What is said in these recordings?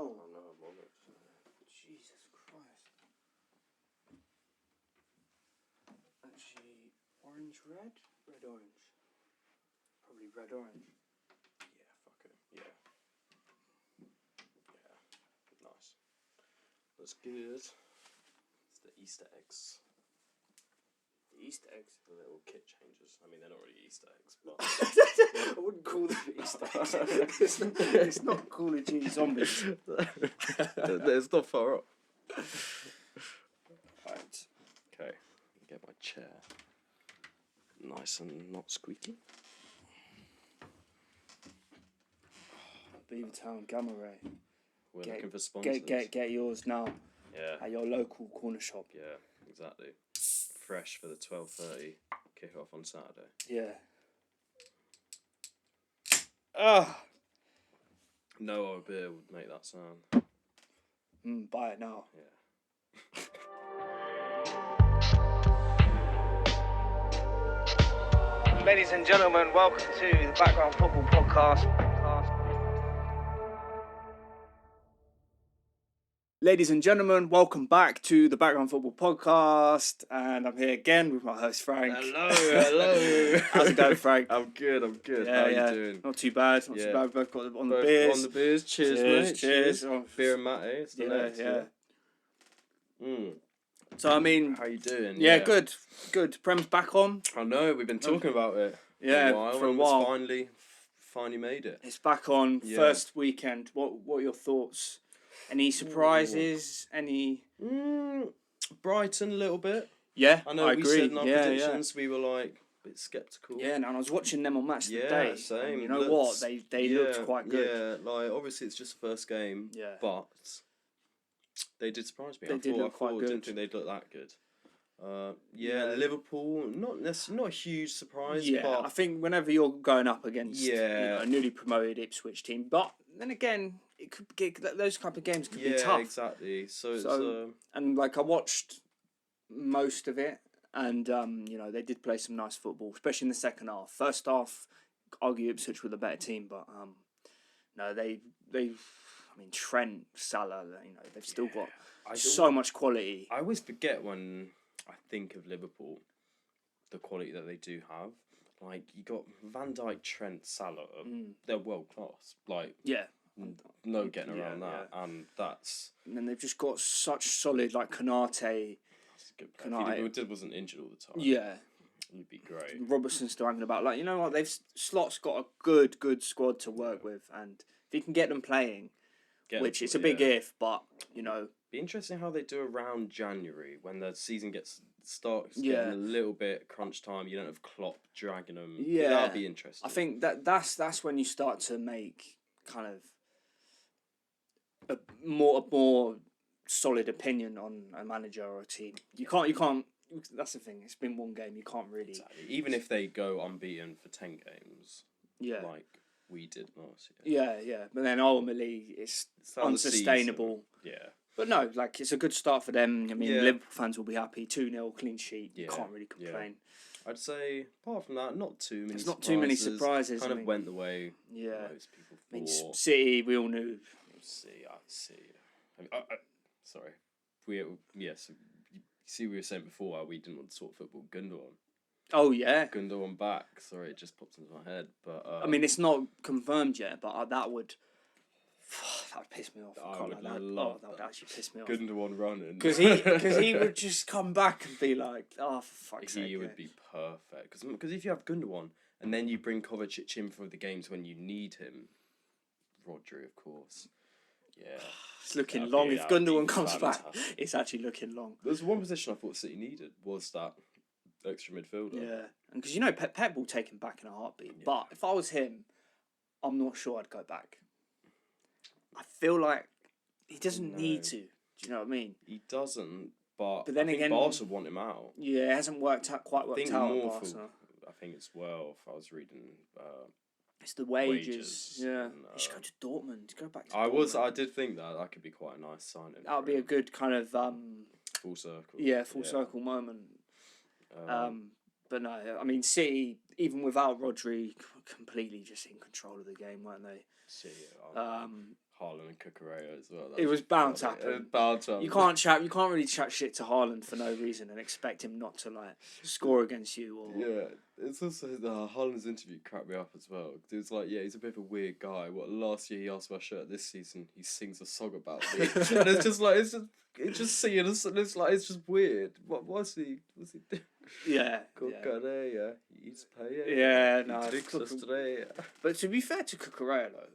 hell. I know, I'm on it. Jesus Christ. Actually, orange, red? Red, orange. Probably red, orange. Yeah, fuck it. Yeah. Nice. That's good. It's the Easter eggs. Easter eggs? The little kit changes. I mean, they're not really Easter eggs, but... I wouldn't call them Easter eggs. It's not Call of Duty Zombies. It's not far off. Right. Okay. Get my chair nice and not squeaky. Beavertown Gamma Ray. We're looking for sponsors. Get yours now. Yeah. At your local corner shop. Yeah, exactly. Fresh for the 12:30 kick-off on Saturday. Yeah. Ah. No other beer would make that sound. Buy it now. Yeah. Ladies and gentlemen, welcome to the Background Football Podcast. Ladies and gentlemen, welcome back to the Background Football Podcast, and I'm here again with my host Frank. Hello. How's it going, Frank? I'm good. Yeah, How are you doing? Not too bad. Not too bad. We've both got on the beers. On the beers. Cheers, mate. Cheers. Oh, beer and mate. It's the next. Yeah. Mm. So I mean, how you doing? Yeah, good. Prem's back on. I know. We've been talking about it. For a while. Finally made it. It's back on first weekend. What are your thoughts? Any surprises? Any? Brighton a little bit. Yeah, I know. We said in our predictions we were like a bit sceptical. Yeah, and I was watching them on Match of the Day. Same. And you know what? They looked quite good. Yeah, like obviously it's just the first game. Yeah. But they did surprise me. They did look quite good. I didn't think they'd look that good. Liverpool, not a huge surprise. Yeah, but I think whenever you're going up against a newly promoted Ipswich team, but then again, it could get those type of games could be tough. Yeah, exactly. So and like I watched most of it, and they did play some nice football, especially in the second half. First half, argue Ipswich were the better team, but no, they. I mean, Trent, Salah, they've still got so much quality. I always forget when I think of Liverpool, the quality that they do have. Like, you got Van Dijk, Trent, Salah. They're world class. Like, no getting around that. Yeah. And that's... And then they've just got such solid, like, Konate. If he wasn't injured all the time. Yeah. He'd be great. Robertson's still hanging about. Like, you know what? Slot's got a good squad to work with. And if he can get them playing... Which it's a big if, but be interesting how they do around January when the season starts getting a little bit crunch time. You don't have Klopp dragging them. Yeah, that'd be interesting. I think that's when you start to make kind of a more solid opinion on a manager or a team. You can't. That's the thing. It's been one game. You can't really. Exactly. Even if they go unbeaten for 10 games. Yeah. Like we did last year. Yeah. But then ultimately it's unsustainable. Yeah. But no, like it's a good start for them. I mean, Liverpool fans will be happy. 2-0 clean sheet. You can't really complain. I'd say apart from that, not too many. There's not too many surprises. Kind of went the way most people thought. I mean, City, we all knew. See. Sorry. We were saying before how we didn't want to talk football. Gundogan. Oh yeah, Gundogan back. Sorry, it just popped into my head. But I mean, it's not confirmed yet, but that would piss me off. That would actually piss me off. Gundogan running because he would just come back and be like, oh, for fuck's sake. He would be perfect because if you have Gundogan and then you bring Kovacic in for the games when you need him, Rodri, of course. Yeah, it's looking long. If Gundogan comes back, it's actually looking long. There's one position I thought City needed was that extra midfielder. Yeah, and because Pep will take him back in a heartbeat. Yeah. But if I was him, I'm not sure I'd go back. I feel like he doesn't need to. Do you know what I mean? He doesn't, but then I think again, Barca want him out. Yeah, it hasn't quite worked out. I think it's if I was reading. It's the wages. Yeah, you should go to Dortmund. Go back to Dortmund. I did think that could be quite a nice signing. That would be a good kind of full circle. Yeah, full circle moment. But no, I mean City. even without Rodri, completely just in control of the game, weren't they? Haaland and Cucurella as well. It was bound to happen. Bound to happen. You can't really chat shit to Haaland for no reason and expect him not to score against you. Or it's also Haaland's interview cracked me up as well. It was like, he's a bit of a weird guy. Last year he asked for my shirt. This season he sings a song about me, and it's just like it's just weird. What's he doing? Yeah. Cucurella, he's playing. Yeah, no. But to be fair to Cucurella,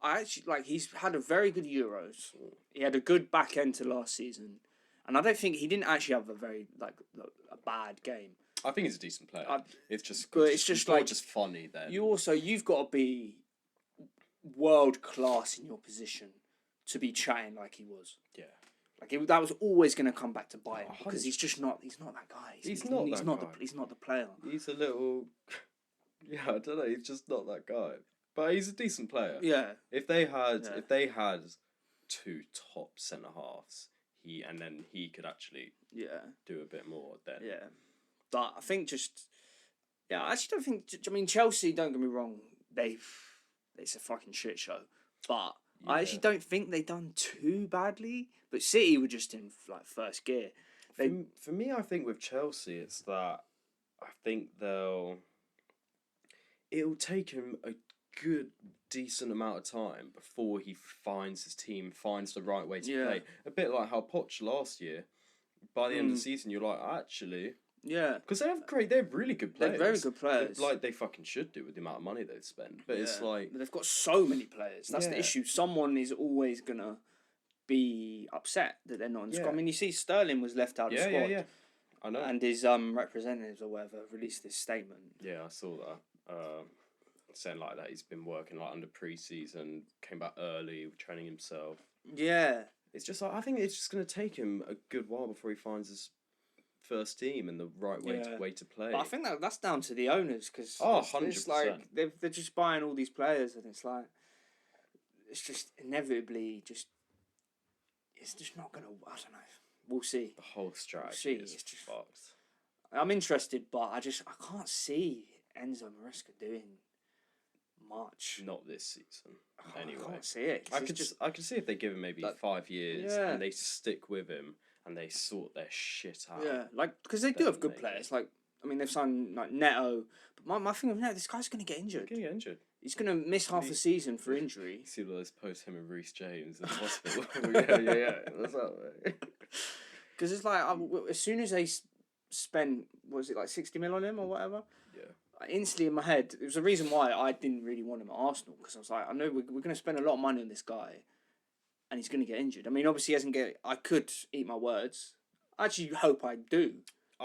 I actually he's had a very good Euros. He had a good back end to last season, and I don't think he didn't actually have a very a bad game. I think he's a decent player. It's just funny then. You've got to be world class in your position to be chatting like he was. Yeah. That was always going to come back to bite him because he's not that guy. He's not the player. He's a little I don't know, he's just not that guy. But he's a decent player. Yeah. If they had two top centre halves, he could actually do a bit more then. Yeah. But I think I actually don't think. I mean, Chelsea. Don't get me wrong. It's a fucking shit show. But I actually don't think they done too badly. But City were just in first gear. For me, I think with Chelsea, it's that I think it'll take him a good, decent amount of time before he finds his team, finds the right way to play. A bit like how Poch last year. By the end of the season, you're like, actually. Yeah. Because they have really good players. They're very good players. They fucking should do with the amount of money they've spent. But it's like... But they've got so many players. That's the issue. Someone is always going to be upset that they're not in the squad. I mean, you see Sterling was left out of the squad. Yeah. I know. And his representatives or whatever released this statement. Yeah, I saw that. Saying that he's been working under pre-season, came back early, training himself. Yeah. It's just I think it's just going to take him a good while before he finds his first team and the right way to play. But I think that's down to the owners because 100%. They're just buying all these players and it's just inevitably it's just not going to. I don't know. We'll see. The whole strategy is just fucked. I'm interested, but I can't see Enzo Maresca doing much. Not this season. Anyway, I can't see it. I could see if they give him maybe 5 years and they stick with him and they sort their shit out. Yeah, because they do have good players. They've signed Neto, but my thing with Neto, this guy's going to get injured. He's going to miss half the season for injury. You see all those posts him and Reece James in the hospital. yeah. What's up, mate? Because it's as soon as they spent, 60 mil on him or whatever? Yeah. Instantly in my head, it was the reason why I didn't really want him at Arsenal, because I was like, I know we're going to spend a lot of money on this guy, and he's going to get injured. I mean, obviously he hasn't I could eat my words. I actually hope I do.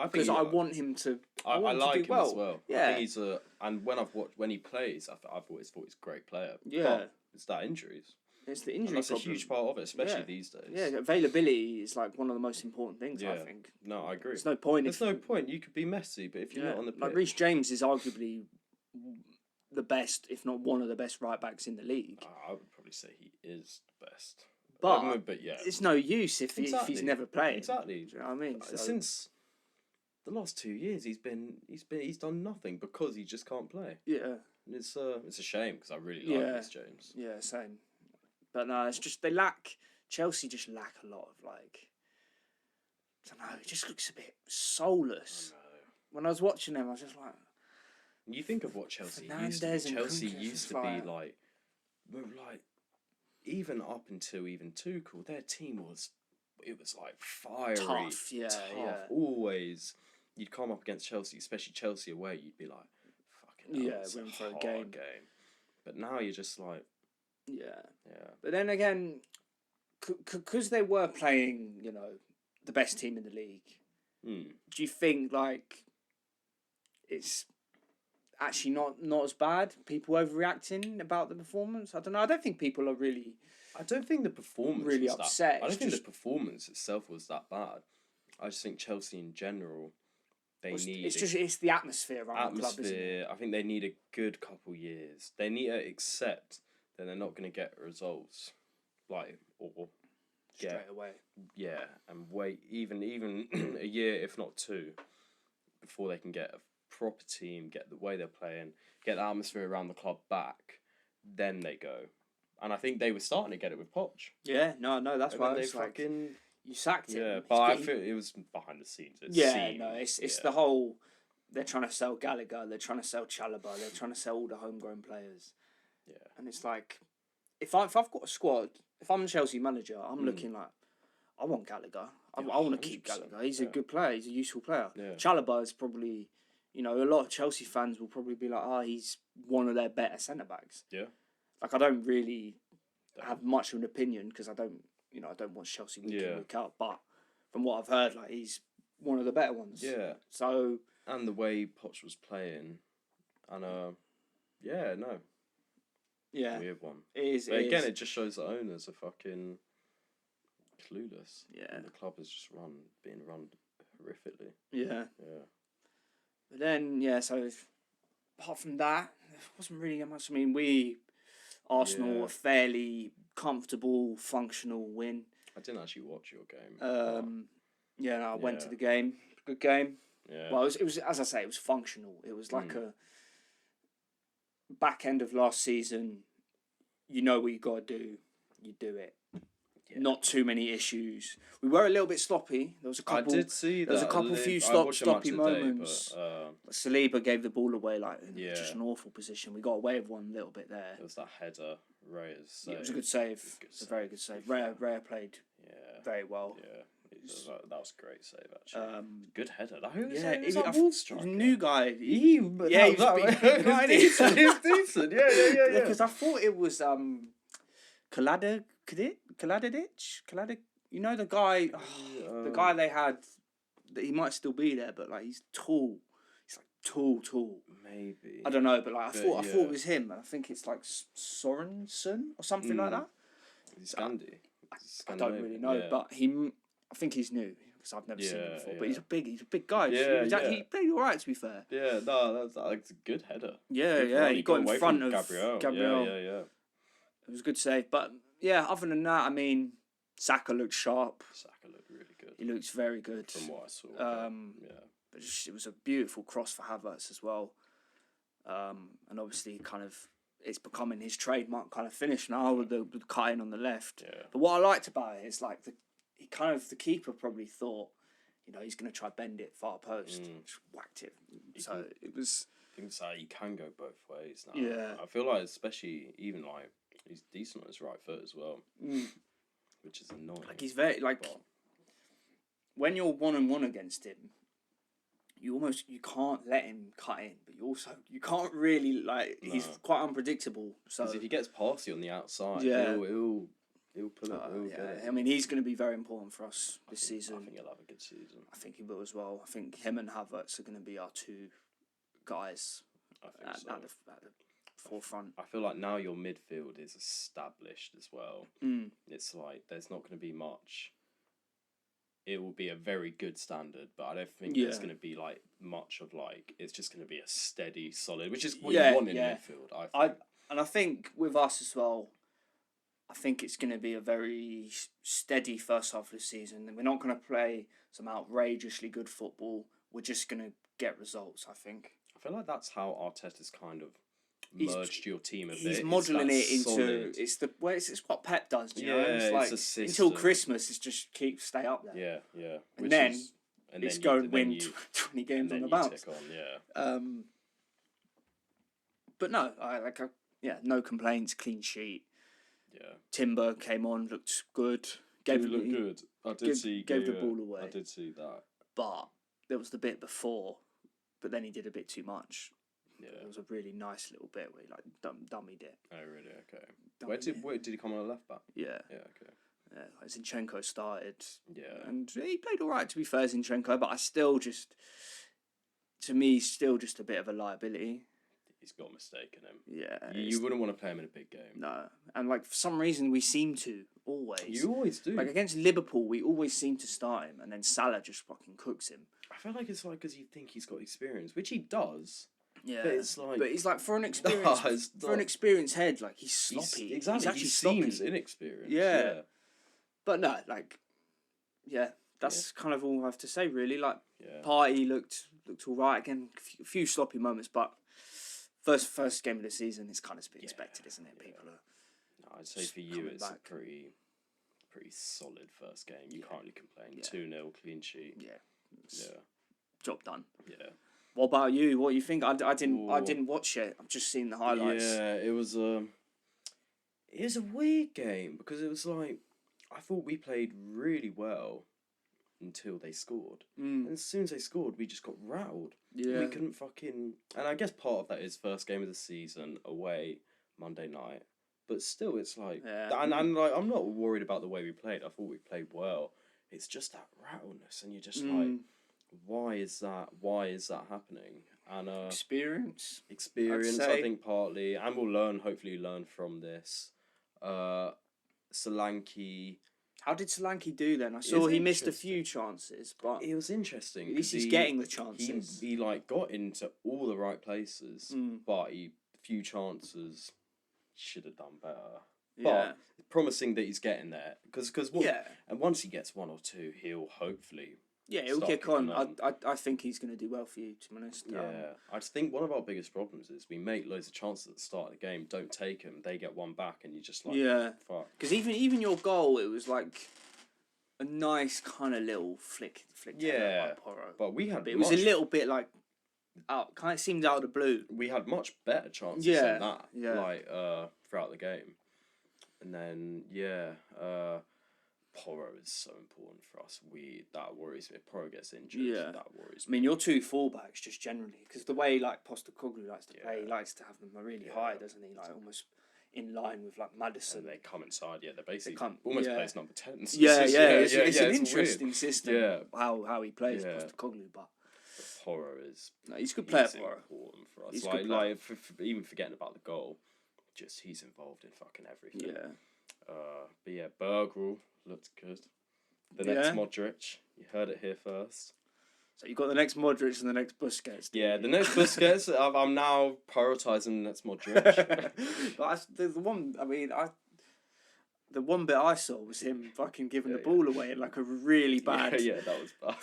Because I want him to. I like him as well. Yeah, I think and when he plays, I've always thought he's a great player. Yeah, but it's that injuries. It's the injury. And that's a huge part of it, especially these days. Yeah, availability is one of the most important things. I think. No, I agree. There's no point. You could be Messi, but if you're not on the pitch, Reece James is arguably the best, if not one of the best right backs in the league. I would probably say he is the best. But it's no use if he's never playing. Exactly. Do you know what I mean? Since the last 2 years, he's done nothing because he just can't play. Yeah. And it's a shame because I really like Reece James. Yeah, same. But no, it's just Chelsea just lack a lot of I don't know. It just looks a bit soulless. I know. When I was watching them, I was just like. You think of what Chelsea used to be. Chelsea used to be even up until Tuchel, their team was fiery, tough, always. You'd come up against Chelsea, especially Chelsea away, you'd be like, fucking hell, it's win for a game. But now you're just like, yeah. But then again, because they were playing, the best team in the league. Do you think it's actually not as bad? People overreacting about the performance? I don't know. I don't think people are really. I don't think the performance really was upset. I don't think the performance itself was that bad. I just think Chelsea in general, it's the atmosphere around the club, isn't it? I think they need a good couple years. They need to accept that they're not going to get results straight away. Yeah, and wait even a year, if not two, before they can get a proper team, get the way they're playing, get the atmosphere around the club back, then they go. And I think they were starting to get it with Poch. Yeah, no, that's and why they it's fucking like you sacked him. yeah. But I feel it was behind the scenes. It's the whole. They're trying to sell Gallagher. They're trying to sell Chalobah. They're trying to sell all the homegrown players. Yeah. And it's like, if I've got a squad, if I'm the Chelsea manager, I'm looking like, I want Gallagher. I want to keep Gallagher. He's a good player. He's a useful player. Yeah. Chalobah is probably, a lot of Chelsea fans will probably be like, he's one of their better centre backs. Yeah. Like, I don't really have much of an opinion because I don't watch Chelsea week in, week out. But from what I've heard, like, he's one of the better ones. Yeah. So. And the way Poch was playing, and yeah, no. Yeah. Weird one. It is. But again, it just shows the owners are fucking clueless. Yeah. And the club is just being run horrifically. Yeah. Yeah. But then, so apart from that, there wasn't really much. I mean, Arsenal, a fairly comfortable, functional win. I didn't actually watch your game. I went to the game. Good game. Yeah. Well, it was as I say, it was functional. It was like a back end of last season. You know what you got to do. You do it. Yeah. Not too many issues. We were a little bit sloppy. There was a couple. I did see that. There was a couple few sloppy moments. But Saliba gave the ball away just an awful position. We got away with one little bit there. It was that header, Raya's save. It was a good save. It was a very good save. Raya played very well. Yeah. That was a great save, actually. Good header. Who was he's that Wolves striker? New guy. He was decent. He was decent. Yeah. Because I thought it was Kaladic. You know the guy. The guy they had. He might still be there, but like he's tall. He's like tall. Maybe. I don't know, but like I thought it was him. I think it's like Sorensen or something like that. He's Scandi. I don't really know, but I think he's new because I've never seen him before. But he's a big guy. He played all right, to be fair. Yeah, no, that's a good header. Yeah. He got in front of Gabriel. Yeah. It was a good save, but other than that, I mean, Saka looked sharp. Saka looked really good. He looks very good. From what I saw. But it was a beautiful cross for Havertz as well. And obviously, kind of, it's becoming his trademark kind of finish now with the cutting on the left. Yeah. But what I liked about it is like the keeper probably thought, he's going to try bend it far post. Just whacked it. So it was. I think you can go both ways now. Yeah. I feel like, especially even like he's decent on his right foot as well, which is annoying. Like he's very when you're 1-on-1 against him, you can't let him cut in, but you can't really he's quite unpredictable. So if he gets past you on the outside, he'll pull it. I mean, he's going to be very important for us this season. I think he'll have a good season. I think he will as well. I think him and Havertz are going to be our two guys at the forefront. I feel like now your midfield is established as well. It's like there's not going to be much. It will be a very good standard, but I don't think there's going to be much of it's just going to be a steady, solid, which is what you want in midfield. I think with us as well, I think it's going to be a very steady first half of the season. We're not going to play some outrageously good football. We're just going to get results, I think. I feel like that's how Arteta's kind of merged your team a bit. He's modelling it into it's what Pep does. You know? It's until Christmas, it's just stay up there. Yeah. And then it's go and win 20 games on the bounce. But no, no complaints, clean sheet. Yeah. Timber came on, looked good. Looked good. I did see. Gave the ball away. I did see that. But there was the bit before, but then he did a bit too much. Yeah. It was a really nice little bit where he dummied it. Oh really? Okay. Where did he come on a left back? Yeah. Yeah. Okay. Yeah, Zinchenko started. Yeah. And he played all right, to be fair, Zinchenko, but to me, still just a bit of a liability. He's got a mistake in him. Yeah. You wouldn't want to play him in a big game. No. And for some reason, we seem to, always. You always do. Against Liverpool, we always seem to start him, and then Salah just fucking cooks him. I feel like it's because you think he's got experience, which he does. Yeah. But it's for an experienced head, he's sloppy. Exactly. He's he sloppy. seems inexperienced. Yeah. But no, that's kind of all I have to say, really. Partey looked looked all right again. A few sloppy moments, but first game of the season, it's kind of to be expected, isn't it? People are. No, I'd say for you, it's a pretty solid first game. You can't really complain. 2-0 clean sheet. Yeah. Job done. Yeah. What about you? What do you think? I didn't watch it. I've just seen the highlights. Yeah, it was a weird game because it was like I thought we played really well until they scored. And as soon as they scored, we just got rattled. Yeah. We couldn't fucking... And I guess part of that is first game of the season, away, Monday night. But still, it's like... Yeah. And like, I'm not worried about the way we played. I thought we played well. It's just that rattleness. And you're just like, why is that happening? And Experience, I think, partly. And we'll hopefully learn from this. Solanke... How did Solanke do then? I saw he missed a few chances, but it was interesting. At least he's getting the chances. He like got into all the right places, but few chances should have done better. Yeah. But promising that he's getting there because and once he gets one or two, he'll hopefully he'll kick on. I think he's going to do well for you, to be honest. I just think one of our biggest problems is we make loads of chances at the start of the game, don't take them, they get one back, and you just like fuck. Because even your goal, it was like a nice kind of little flick by Porro. But we had. But it was a little bit like kind of seemed out of the blue. We had much better chances than that. Like throughout the game, and then Porro is so important for us. That worries me. If Porro gets injured, that worries me. I mean, your two fullbacks just generally, because the way like Postecoglou likes to play, he likes to have them really high, doesn't he? Like almost in line with like Madison. And they come inside. They're basically almost plays number 10. It's an interesting system. Yeah. How he plays Postecoglou, but Porro is. No, he's a good player. Porro important for us. Like even forgetting about the goal, just he's involved in fucking everything. Yeah. But yeah, Bergwall looked good. The next Modric, you heard it here first. So you got the next Modric and the next Busquets. Yeah, the next Busquets. I'm now prioritising the next Modric. But the one. I mean, the one bit I saw was him fucking giving the ball away in like a really bad that was bad.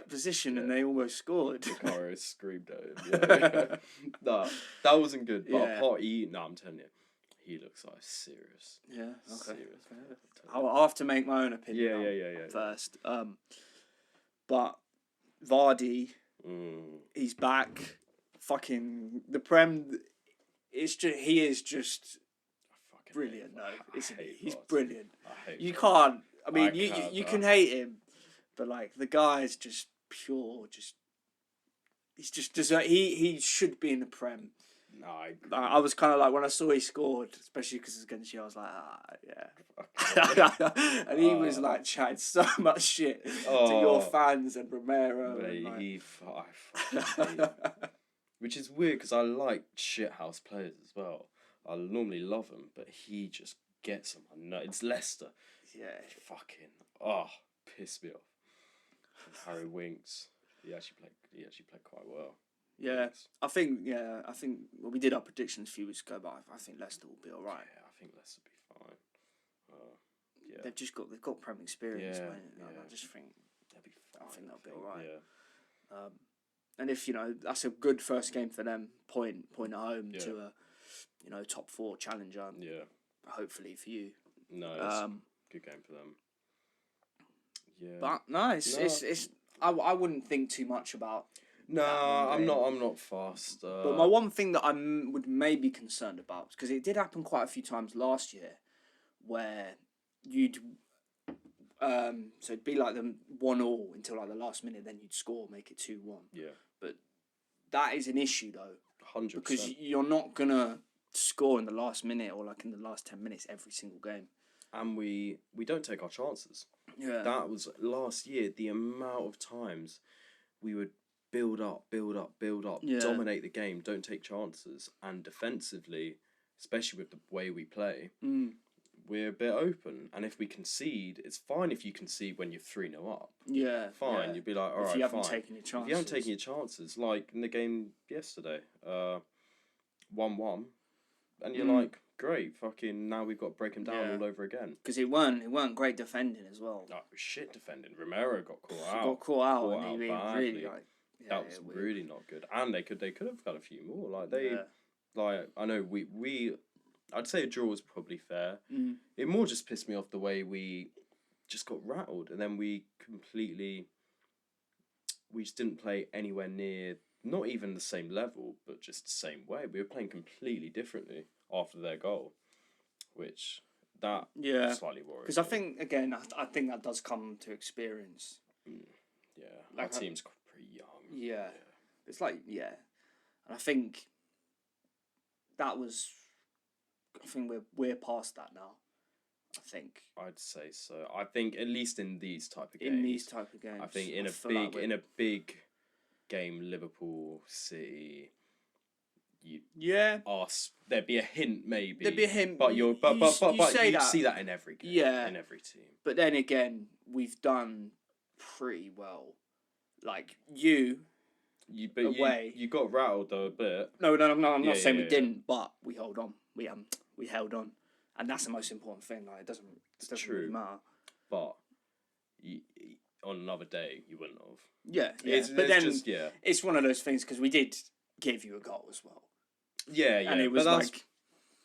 position, and they almost scored. Caro screamed at him. No, that wasn't good. But I'm telling you. He looks like serious. Yeah. Okay. Serious. Okay. I'll have to make my own opinion. First, but Vardy, he's back. Fucking the Prem. He is just brilliant. Isn't he? He's brilliant. You can't. I mean, you can hate him, but like the guy is just pure. He's just deserve. He should be in the Prem. No, I was kind of like when I saw he scored, especially because it's against you. I was like, and he was like chatting so much shit to your fans and Romero. Which is weird because I like shithouse players as well. I normally love them, but he just gets them. No, it's Leicester. Yeah, fucking piss me off. And Harry Winks. He actually played quite well. Yeah, I think we did our predictions a few weeks ago, but I think Leicester will be all right. Yeah, I think Leicester will be fine. They've got Premier experience. I just think they'll be fine. I think they'll be all right. Yeah. And if that's a good first game for them, point at home to a top 4 challenger. Yeah. Hopefully for you. No, it's a good game for them. Yeah. But no, it's I wouldn't think too much about. No, I'm not fast. But my one thing that I would maybe concerned about, because it did happen quite a few times last year, where you'd so it'd be like the 1-1 until like the last minute, then you'd score, make it 2-1. Yeah. But that is an issue though. 100%. Because you're not gonna score in the last minute or like in the last 10 minutes every single game. And we don't take our chances. Yeah. That was last year. The amount of times we would build up, dominate the game, don't take chances, and defensively, especially with the way we play, we're a bit open. And if we concede, it's fine if you concede when you're 3-0 up. Yeah, fine. You'd be like, all right, if you haven't taken your chances. If you haven't taken your chances, like in the game yesterday, 1-1, and you're like, great, fucking now we've got to break them down all over again. Because it weren't great defending as well. No, shit defending. Romero got caught out. Got caught out, and he really like that was really not good. And they could have got a few more. Like I know we I'd say a draw was probably fair. It more just pissed me off the way we just got rattled, and then we just didn't play anywhere near, not even the same level, but just the same way. We were playing completely differently after their goal, which that slightly worried. Because I think again, I think that does come to experience. Yeah, like our team's pretty young. Yeah, it's like and I think that was. I think we're past that now. I think I'd say so. I think at least in these type of games. I think in a big game, Liverpool, City. There'd be a hint maybe. There'd be a hint, but you see that in every game, in every team. But then again, we've done pretty well. Like you got rattled though a bit. No, I'm not saying we didn't, but we held on. We held on, and that's the most important thing. Like it doesn't really matter. But on another day, you wouldn't have. Yeah. It's one of those things because we did give you a goal as well. Yeah, and it was like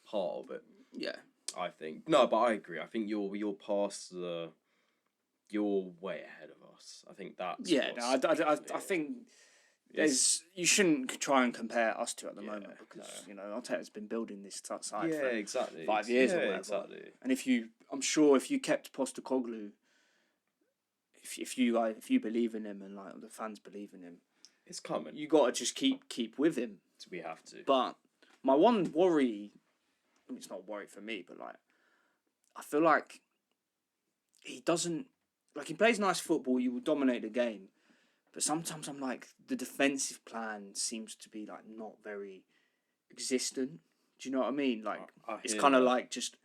part of it. Yeah, I think no, but I agree. I think you're past you're way ahead of us. I think that's I think. You shouldn't try and compare us two at the moment because Arteta's been building this side for 5 years or whatever. Exactly. And I'm sure if you kept Postecoglou, if you believe in him and like the fans believe in him, it's coming. You got to just keep with him. We have to. But my one worry, it's not a worry for me, but like I feel like he doesn't he plays nice football. You will dominate the game. But sometimes I'm like, the defensive plan seems to be like not very existent. Do you know what I mean? Like it's kind of like just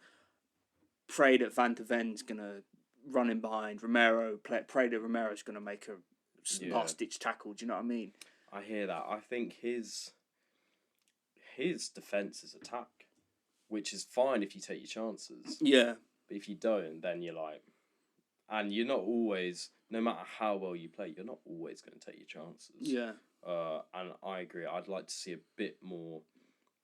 pray that Van de Ven's gonna run in behind Romero. Pray that Romero's gonna make a last ditch tackle. Do you know what I mean? I hear that. I think his defense is attack, which is fine if you take your chances. Yeah. But if you don't, then you're like, and you're not always. No matter how well you play, you're not always going to take your chances. Yeah. And I agree. I'd like to see a bit more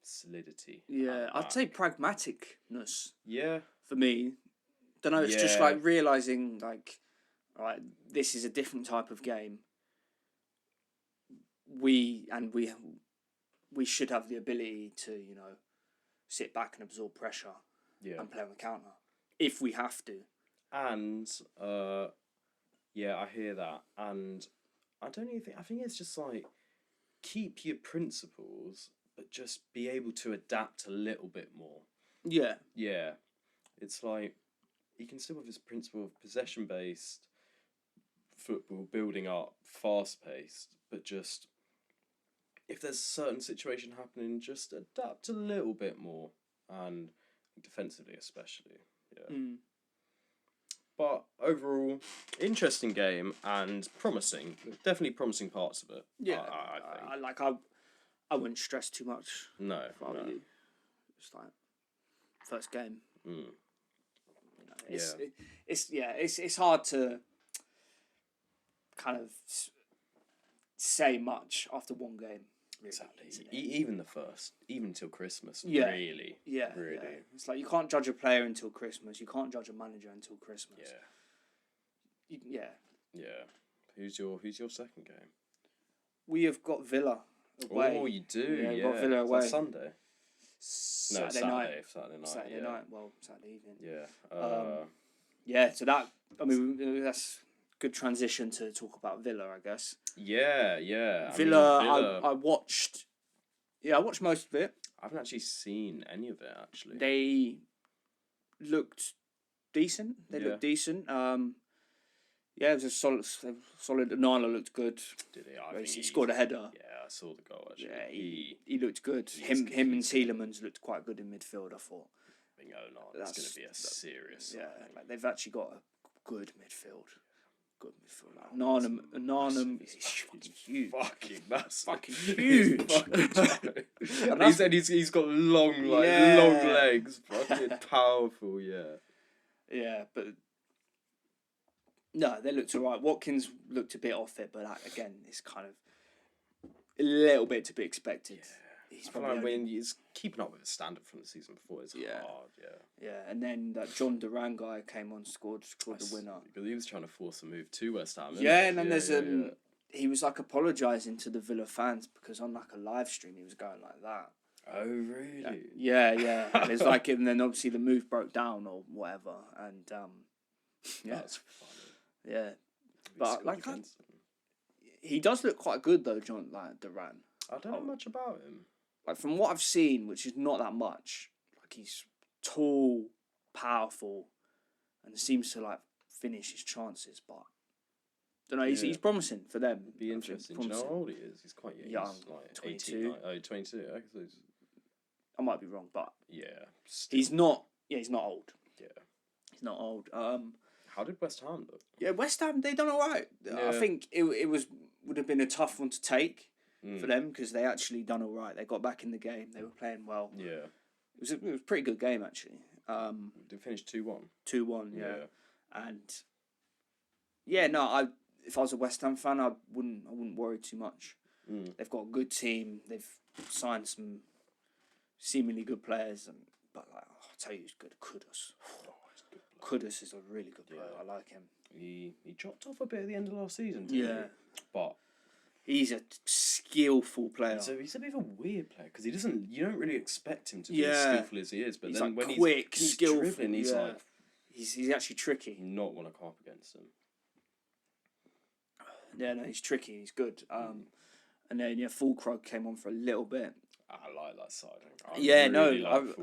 solidity. Yeah, I'd say pragmaticness. Yeah. For me, don't know. It's just like realizing, like, right, this is a different type of game. We should have the ability to sit back and absorb pressure. Yeah. And play on the counter if we have to. And I hear that, and I think it's just like keep your principles, but just be able to adapt a little bit more. Yeah. Yeah, it's like you can still have this principle of possession-based football, building up, fast-paced, but just if there's a certain situation happening, just adapt a little bit more, and defensively especially. Yeah. But overall, interesting game and promising. Definitely promising parts of it. Yeah, I think. I wouldn't stress too much. No. It's like first game. It's hard to kind of say much after one game. Exactly. Even the first, even till Christmas. Really. Yeah. Really. Yeah. It's like you can't judge a player until Christmas. You can't judge a manager until Christmas. Yeah. Who's your second game? We have got Villa away. Oh, you do. Yeah. We've got Villa away. Is that Sunday? Saturday night. Saturday night. Well, Saturday evening. Yeah. So that's good transition to talk about Villa, I guess. Yeah. Villa. I watched. Yeah, I watched most of it. I haven't actually seen any of it actually. They looked decent. Looked decent. It was a solid. Nala looked good. Did he? He scored a header. Yeah, I saw the goal actually. Yeah, he looked good. Him and Tielemans looked quite good in midfield, I thought. I think that's going to be a serious. Yeah, like they've actually got a good midfield. Like Narnham is fucking huge. Fucking massive. Fucking huge. And he's got long legs. Fucking powerful, yeah. Yeah, but no, they looked alright. Watkins looked a bit off it, but again, it's kind of a little bit to be expected. Yeah. I feel like when he's keeping up with the standard from the season before, it's hard. Yeah, and then that John Duran guy came on, scored the winner. But he was trying to force a move to West Ham. Yeah, and then there's he was like apologising to the Villa fans because on like a live stream he was going like that. Oh really? Yeah. And it's like, and then obviously the move broke down or whatever, and That's funny. Yeah, but like he does look quite good though, John Duran. I don't know much about him. Like from what I've seen, which is not that much. Like he's tall, powerful, and seems to like finish his chances, but. Don't know, he's promising for them. It'd be interesting. Do you know how old he is? He's quite young. He's like 22. 22. I might be wrong, but yeah, he's not. Yeah, he's not old. Yeah, he's not old. How did West Ham look? Yeah, West Ham, they done all right. Yeah. I think it would have been a tough one to take for them because they actually done all right. They got back in the game. They were playing well. Yeah, it was a pretty good game actually. They finished 2-1. 2-1. Yeah, and no, if I was a West Ham fan, I wouldn't worry too much. They've got a good team. They've signed some seemingly good players, but like, I'll tell you, who's good. Kudus. Kudus is a really good player. I like him. He dropped off a bit at the end of last season. Didn't he? But he's a skillful player. So he's a bit of a weird player because you don't really expect him to be as skillful as he is. But he's then like when quick, he's skillful, dribbling, he's like he's actually tricky. Not want to come up against him. Yeah, no, he's tricky. He's good. And then Fulkrug came on for a little bit. I like that side.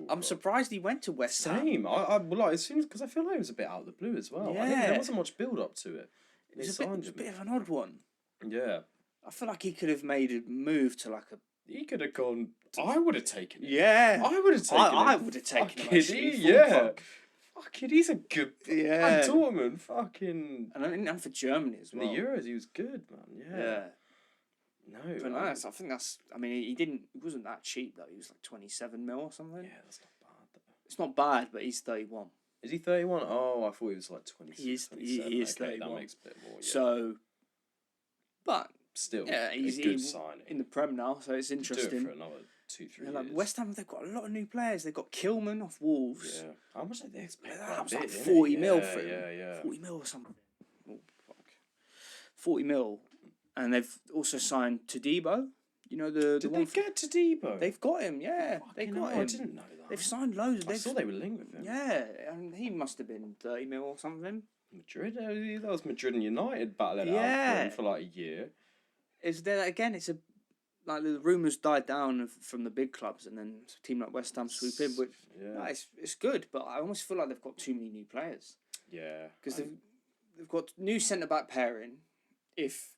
I'm surprised he went to West Ham. Same. I like as soon as because I feel like it was a bit out of the blue as well. Yeah. I think there wasn't much build up to it. It was a bit of an odd one. Yeah. I feel like he could have made a move to like a. He could have gone. I would have taken it. Yeah. I would have taken it. I would have taken it. Actually, yeah. Fucking, he's a good. Yeah. And Dortmund, fucking. And for Germany as well. In the Euros, he was good, man. Yeah. No, but I think that's. I mean, he wasn't that cheap though. He was like 27 mil or something. Yeah, that's not bad though. It's not bad, but he's 31. Is he 31? Oh, I thought he was like 26. He is 31. That makes a bit more. Yeah. So, but still, he's a good signing in the Prem now, so it's interesting. Do it for another 2-3 years. Like West Ham, they've got a lot of new players. They've got Kilman off Wolves. Yeah. How much did they expect? That was like 40 mil for him. Yeah. 40 mil or something. Oh, fuck. 40 mil. And they've also signed Todibo. You know Did they get Todibo? They've got him, yeah. They got him. I didn't know that. They've signed loads. I saw they were linked with him. Yeah, and he must have been 30 mil or something. Madrid? That was Madrid and United battling it out for like a year. It's there again. It's like the rumours died down from the big clubs, and then a team like West Ham swoop in. Which it's good, but I almost feel like they've got too many new players. Yeah, because they've got new centre back pairing. If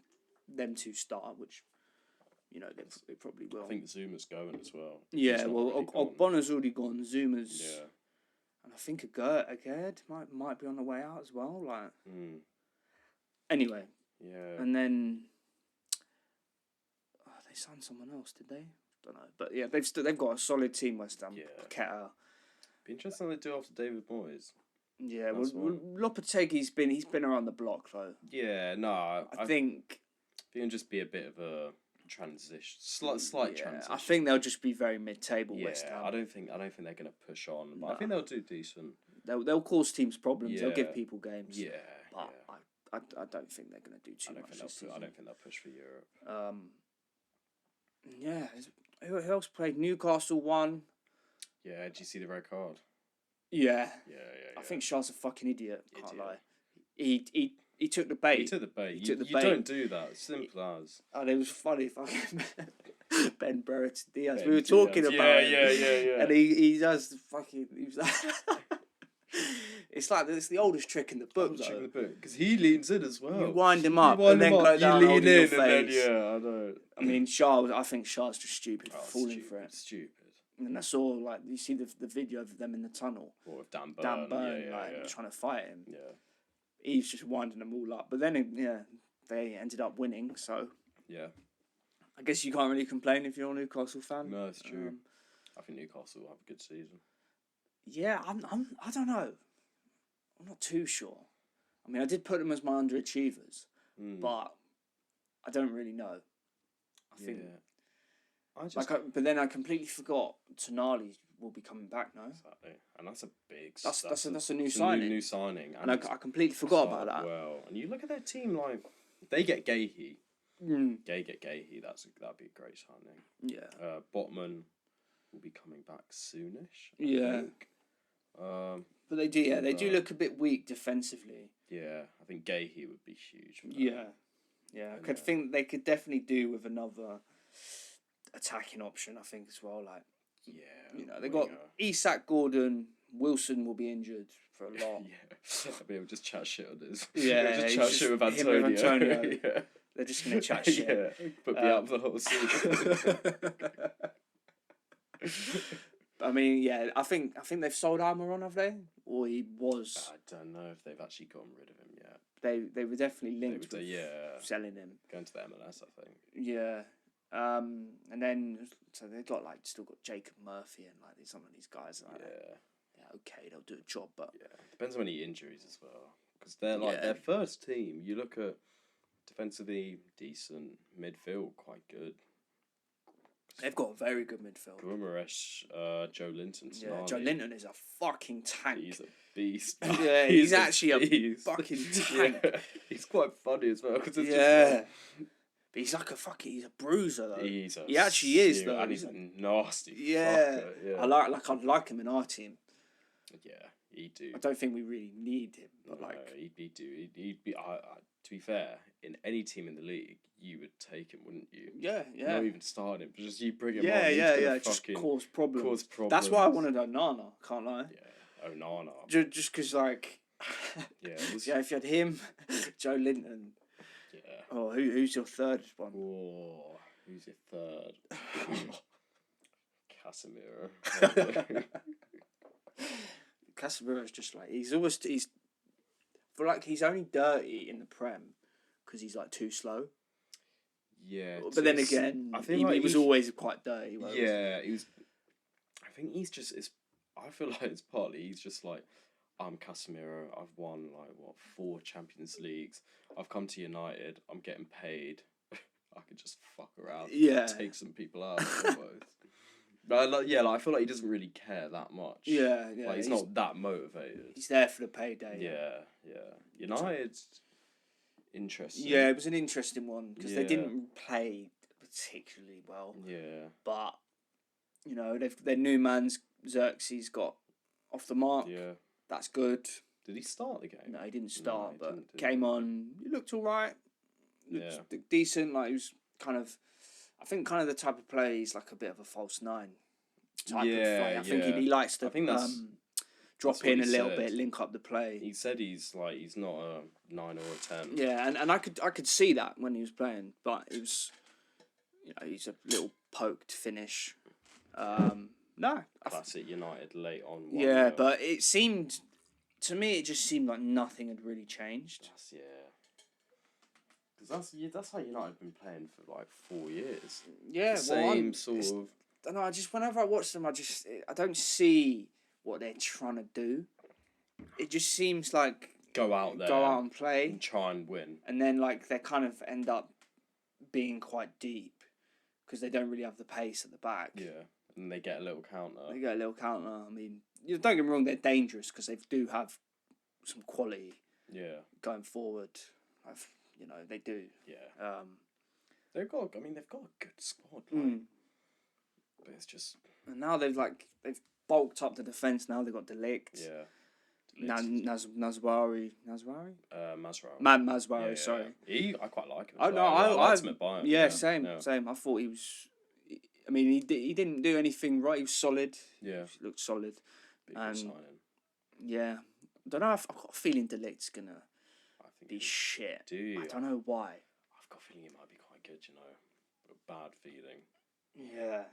them two start, which they probably will. I think Zuma's going as well. Yeah, well, Ogbonna's already gone. Zuma's. Yeah. And I think Agerd might be on the way out as well. Like. Anyway. Yeah. And then. Oh, they signed someone else, did they? Don't know, but yeah, they've got a solid team. West Ham. Yeah. Paqueta. Be interesting what they do after David Moyes. Yeah, well, Lopetegui's been around the block though. Yeah, no, I think. It'll just be a bit of a transition, slight transition. I think they'll just be very mid-table. West Ham. I don't think they're going to push on, but I think they'll do decent. They'll cause teams problems. They'll give people games. Yeah, but I don't think they're going to do too much this season. I don't think they'll push for Europe. Yeah. Who else played? Newcastle won. Yeah. Did you see the red card? Yeah. Yeah. I think Shaw's a fucking idiot. Can't lie. He took the bait. He took the bait. You don't do that. Simple as. And it was funny. Fucking Ben Burrett Diaz. We were talking about it. Yeah. And he does fucking. It's like it's the oldest trick in the book. Because he leans in as well. You wind him up and then go down. You lean in and then I know. I mean, I think Shaw's just stupid for falling for it. Stupid. And I saw like you see the video of them in the tunnel. Or with Dan Burn. Trying to fight him. Yeah. He's just winding them all up. But then, they ended up winning. So, yeah. I guess you can't really complain if you're a Newcastle fan. No, it's true. I think Newcastle will have a good season. Yeah, I don't know. I'm not too sure. I mean, I did put them as my underachievers, but I don't really know. I think. Yeah. But then I completely forgot Tonali will be coming back now. Exactly, and that's a big. That's a new signing. New signing, and I completely forgot about that. Well, and you look at their team, like they get Gahey. Get Gahey. That'd be a great signing. Yeah. Botman will be coming back soonish. I think. But they do. Yeah, they do look a bit weak defensively. Yeah, I think Gahey would be huge. Yeah. I could think they could definitely do with another attacking option. I think as well. Like. Yeah. They got Isak, Gordon, Wilson will be injured for a lot. Yeah. I'll be able to just chat shit on this. Yeah. Chat shit with Antonio. Yeah. They're just going to chat shit. Yeah. Put me out for the whole season. I mean, yeah, I think they've sold Almiron, have they? Or he was. I don't know if they've actually gotten rid of him yet. They were definitely linked with selling him. Going to the MLS, I think. Yeah. And then so they've got still got Jacob Murphy and some of these guys. Okay, they'll do a job, but depends on any injuries as well. Because they're their first team. You look at defensively decent, midfield quite good. They've got a very good midfield. Guimaraes, Joe Linton. Yeah, Joe Linton is a fucking tank. He's a beast. Yeah, he's actually a fucking tank. Yeah. He's quite funny as well. Cause but he's he's a bruiser though. He actually is though. And he's a nasty fucker. Yeah. I'd like him in our team. Yeah, he'd do. I don't think we really need him, but he'd be. To be fair, in any team in the league, you would take him, wouldn't you? Yeah. Not even start him, just you bring him on. Yeah. Just cause problems. That's why I wanted Onana. Can't lie. Yeah, Onana. Just because if you had him, Joe Linton. Yeah. Oh, who's your third one? Oh, who's your third? Casemiro. Casemiro's just he's he's only dirty in the Prem because he's too slow. Yeah, but then again, I think he was always quite dirty. He was. I think he's just. I feel like it's partly he's just I'm Casemiro. I've won 4 Champions Leagues. I've come to United. I'm getting paid. I could just fuck around. Yeah, take some people out. But I feel like he doesn't really care that much. Yeah. He's not that motivated. He's there for the payday. Yeah. United's interesting. Yeah, it was an interesting one because they didn't play particularly well. Yeah. But their new man's Xerxes got off the mark. Yeah. That's good. Did he start the game? No, he didn't start, came on. He looked all right. Looked decent. He was I think the type of play he's a bit of a false 9 type of play. I think he likes to drop in a little bit, link up the play. He said he's not a 9 or a 10. Yeah, and I could see that when he was playing, but it was he's a little poked finish. Classic United late on. But it seemed to me it just seemed like nothing had really changed. Because that's how United have been playing for 4 years. Yeah, same sort of. I don't know. Whenever I watch them, I don't see what they're trying to do. It just seems like go out and play, and try and win, and then they kind of end up being quite deep because they don't really have the pace at the back. Yeah, and they get a little counter. I mean, don't get me wrong; they're dangerous because they do have some quality. Yeah, going forward, they do. Yeah. They've got a good squad. But it's just. And now they've bulked up the defence. Now they've got De Ligt. Yeah. Mazraoui. Mazraoui, sorry. I quite like him. I liked him at Bayern. Yeah, same. I thought he was. I mean, he didn't do anything right. He was solid. Yeah. He looked solid. Big signing. Yeah. I don't know. I've got a feeling De Ligt's gonna be shit. Do you? I don't know why. I've got a feeling it might be quite good. A bad feeling. Yeah.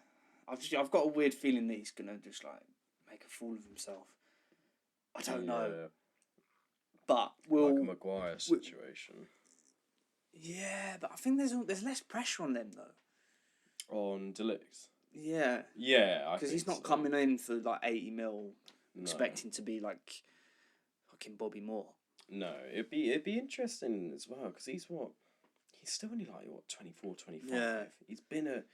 I've got a weird feeling that he's gonna just make a fool of himself. I don't know. But like a Maguire situation. Yeah, but I think there's less pressure on them though. On De Ligt. Yeah. Yeah, because he's not coming in for 80 mil, expecting to be fucking Bobby Moore. No, it'd be interesting as well because he's he's still only like what 24, 25. Yeah. He's been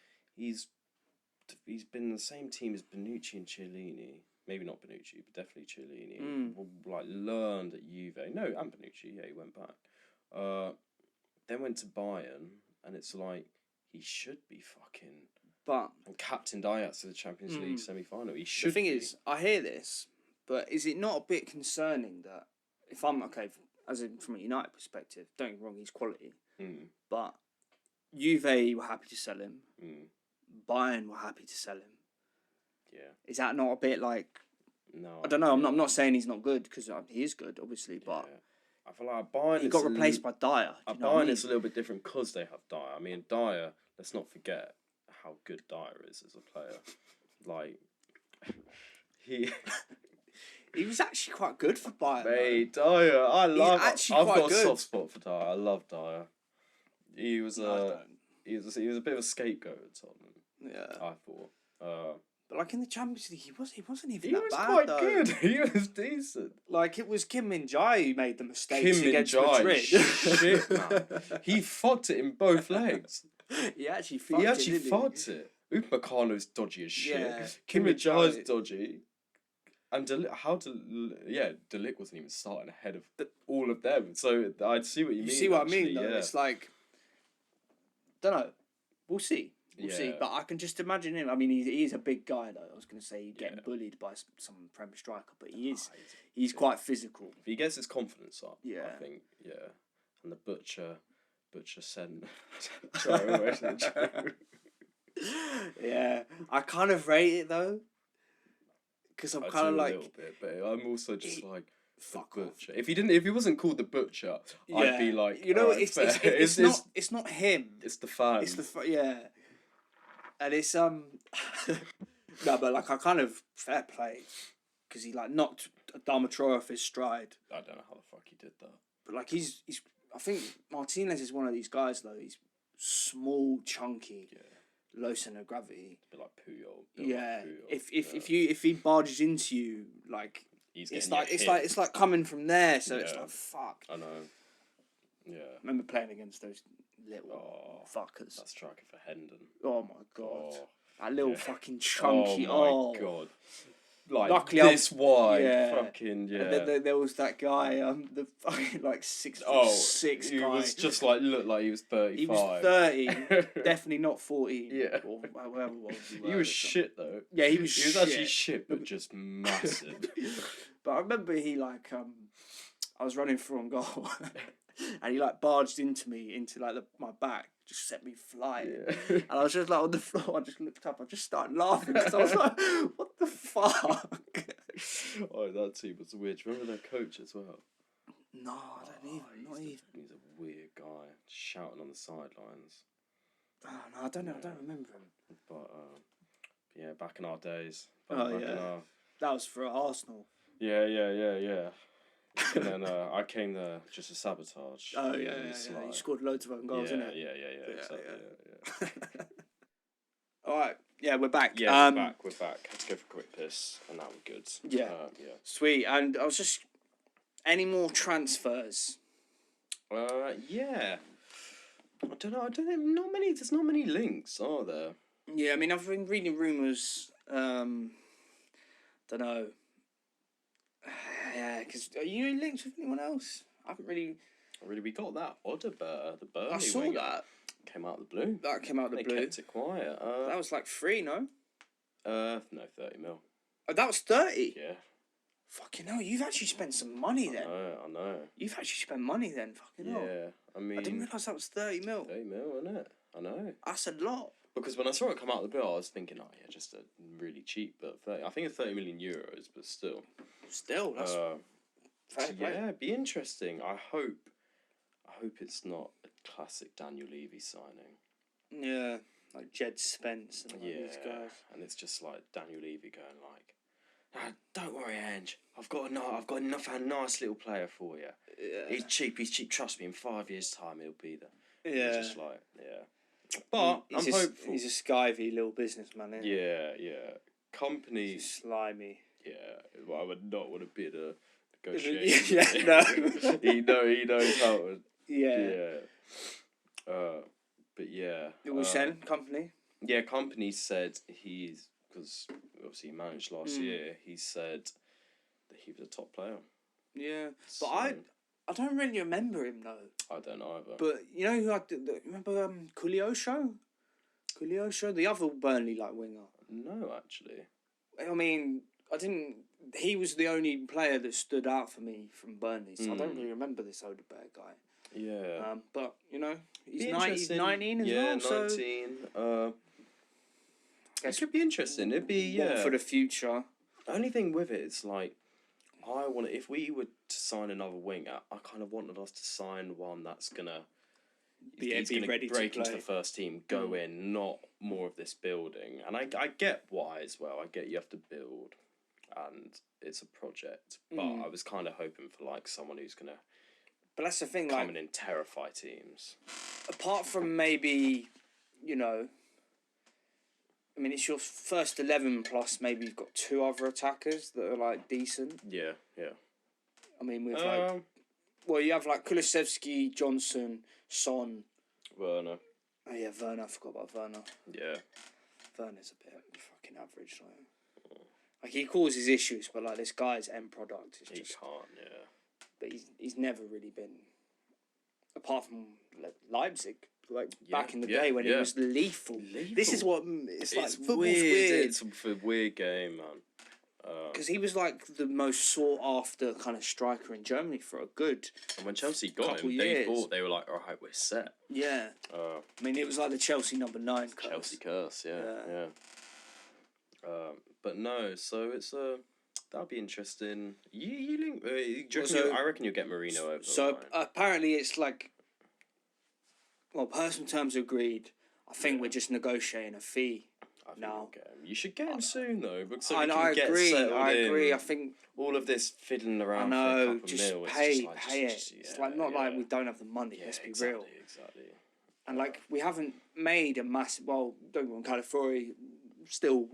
in the same team as Bonucci and Chiellini. Maybe not Bonucci, but definitely Chiellini. Like learned at Juve. No, and Bonucci. Yeah, he went back. Then went to Bayern, and it's like he should be fucking. But and captained Ajax to the Champions League semi-final. He should. The thing is, I hear this, but is it not a bit concerning that if I'm okay, as in from a United perspective, don't get me wrong, he's quality, but Juve were happy to sell him. Bayern were happy to sell him. Yeah. Is that not a bit like? No. I don't know. I'm not saying he's not good because he is good, obviously, but. I feel like Bayern. He got replaced by Dyer. Bayern is a little bit different because they have Dyer. I mean, Dyer. Let's not forget how good Dyer is as a player. Like he was actually quite good for Bayern. Mate, Dyer, I've got good. a soft spot for Dyer. I love Dyer. He was a bit of a scapegoat at Tottenham. Yeah, I thought. But like in the Champions League, he wasn't even he that was bad. Quite though. good. He was decent. Like it was Kim Min-jae who made the mistakes against Min-jae, Madrid. Shit, man. He fucked it in both legs. He actually fucked it. Upamecano's dodgy as shit. Yeah, Kim Min-jae's dodgy. And De Ligt wasn't even starting ahead of all of them. So I'd see what you mean. You see what actually, I mean, though? Yeah. It's like, don't know. We'll see. We'll see. But I can just imagine him. I mean, he is a big guy, though. I was going to say he's getting bullied by some Premier striker, but he is. He's quite physical. If he gets his confidence up, yeah. I think, yeah. And the Butcher sent. Yeah. I kind of rate it, though. Because I'm kind of like. A little bit, but I'm also just like. Fuck Butcher. Off. If he wasn't called the Butcher, I'd be like, it's not him. It's the fans. It's the and it's no, but like I kind of fair play because he like knocked Adama Traore off his stride. I don't know how the fuck he did that. But like he's I think Martinez is one of these guys though. He's small, chunky, low centre of gravity. A bit like Puyol. Yeah. If he barges into you like. It's like coming from there, so it's like fuck. I know. Yeah. I remember playing against those little fuckers. That striker for Hendon. Oh my god. That little fucking chunky. Oh my god. Like luckily this wide, fucking And then there was that guy, the fucking like 6'6" guy. He was just like looked like he was 35. He was 30, definitely not 14. Yeah, or whatever it was. He was shit though. Yeah, he was. He was actually shit, but just massive. But I remember he like I was running through on goal, and he like barged into me into like my back. Just set me flying. Yeah. And I was just like on the floor, I just looked up, I just started laughing because I was like, what the fuck? Oh, that team was weird. Do you remember their coach as well? No, I don't even. Not even. He's a weird guy, shouting on the sidelines. Oh, no, I don't know. I don't remember him. But yeah, back in our days. That was for Arsenal. Yeah. And then I came there just to sabotage. Oh yeah. You scored loads of own goals, innit? Yeah. Exactly. All right. Yeah, we're back. Yeah, we're back. Had to go for a quick piss, and now we're good. Yeah. Sweet. And I was just any more transfers? Yeah. I don't know. Not many. There's not many links, are there? Yeah, I mean, I've been reading rumours. Don't know. Yeah, because are you linked with anyone else? I haven't really. We got that Odeberg, the Burnley I saw winger. that. Came out of the blue. That came out of the blue. They kept it quiet. That was like 3, no? No, 30 mil. Oh, that was 30? Yeah. Fucking hell, you've actually spent some money then. I know. You've actually spent money then, fucking hell. Yeah, I mean. I didn't realise that was 30 mil. 30 mil, isn't it? I know. That's a lot. Because when I saw it come out of the blue, I was thinking, just a really cheap, but 30. I think it's 30 million euros, but still. Still, that's fair play. Yeah, it'd be interesting. I hope it's not a classic Daniel Levy signing. Yeah, like Jed Spence and these guys. And it's just like Daniel Levy going like, don't worry, Ange. I've got a nice little player for you. Yeah. He's cheap. Trust me. In 5 years' time, he'll be there. Yeah. Just like But I'm hopeful. He's a skivey little businessman, isn't he? Yeah. Company. He's slimy. Yeah. Well, I would not want to be the negotiation. No. he knows how to. Yeah. But yeah. It was saying Kompany. Yeah, Kompany said because obviously he managed last year. He said that he was a top player. Yeah, but I don't really remember him though. I don't know either. But you know who remember Koleosho, the other Burnley winger. No, actually. I mean, I didn't. He was the only player that stood out for me from Burnley, so I don't really remember this Odegaard guy. Yeah. But he's 19 as well. Yeah, 19. It could be interesting. It'd be one for the future. Only thing with it is if we were to sign another winger, I kind of wanted us to sign one that's gonna be ready break to play. Into the first team, go in, not more of this building. And I get why as well. I get you have to build, and it's a project. But I was kind of hoping for someone who's gonna. But that's the thing, come in and terrify teams. Apart from maybe, I mean, it's your first 11 plus maybe you've got two other attackers that are decent. Yeah. I mean, with you have Kulusevski, Johnson, Son, Werner. Oh yeah, Werner. I forgot about Werner. Yeah. Werner's a bit fucking average. He causes issues, but this guy's end product is just. He can't. Yeah. But he's never really been, apart from Leipzig. Back in the day when he was lethal. This is what it's football's weird. It's a weird game, man. Because he was the most sought after kind of striker in Germany for a good. And when Chelsea got him, they thought they were all right, we're set. Yeah. I mean, it was the Chelsea number 9 curse. Chelsea curse, yeah. But no, so it's that'll be interesting. I reckon you'll get Merino over. So apparently it's personal terms agreed. I think we're just negotiating a fee now. You should get him soon though, because I agree. I think all of this fiddling around. I know. For a couple just mil, pay it. It's not like we don't have the money. Let's be real. Exactly. And we haven't made a massive. Well, don't get me wrong, Calafiori still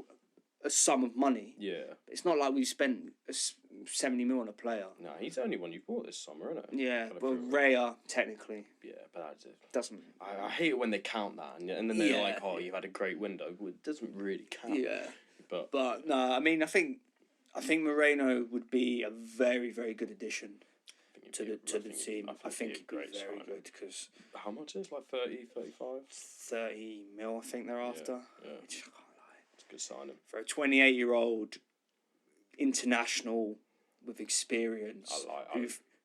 a sum of money. Yeah. It's not like we've spent 70 mil on a player. No, he's the only one you bought this summer, isn't it? Yeah, well, Raya, technically. Yeah, but that doesn't. I hate it when they count that, and then they're like, "Oh, you had a great window." Well, it doesn't really count. Yeah, but no, I mean, I think Moreno would be a very, very good addition to the team. I think he'd be very good because. How much is 30, 35? 30 mil, I think they're after. Yeah. Which I can't lie. It's a good signing for a 28-year-old international with experience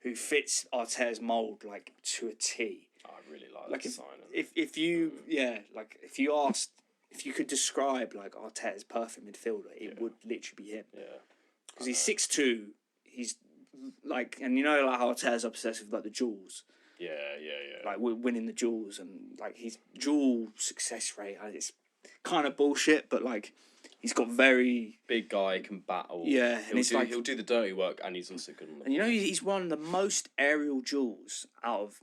who fits Arteta's mould to a T. I really like that signing. If you asked if you could describe Arteta's perfect midfielder, it would literally be him. Yeah. Because he's 6'2", he's and how Arteta's obsessed with the duels. Yeah. We're winning the duels and his dual success rate. It's kind of bullshit, but he's got very big guy, can battle. Yeah, and he'll do the dirty work, and he's also good on the ball. And he's won the most aerial duels out of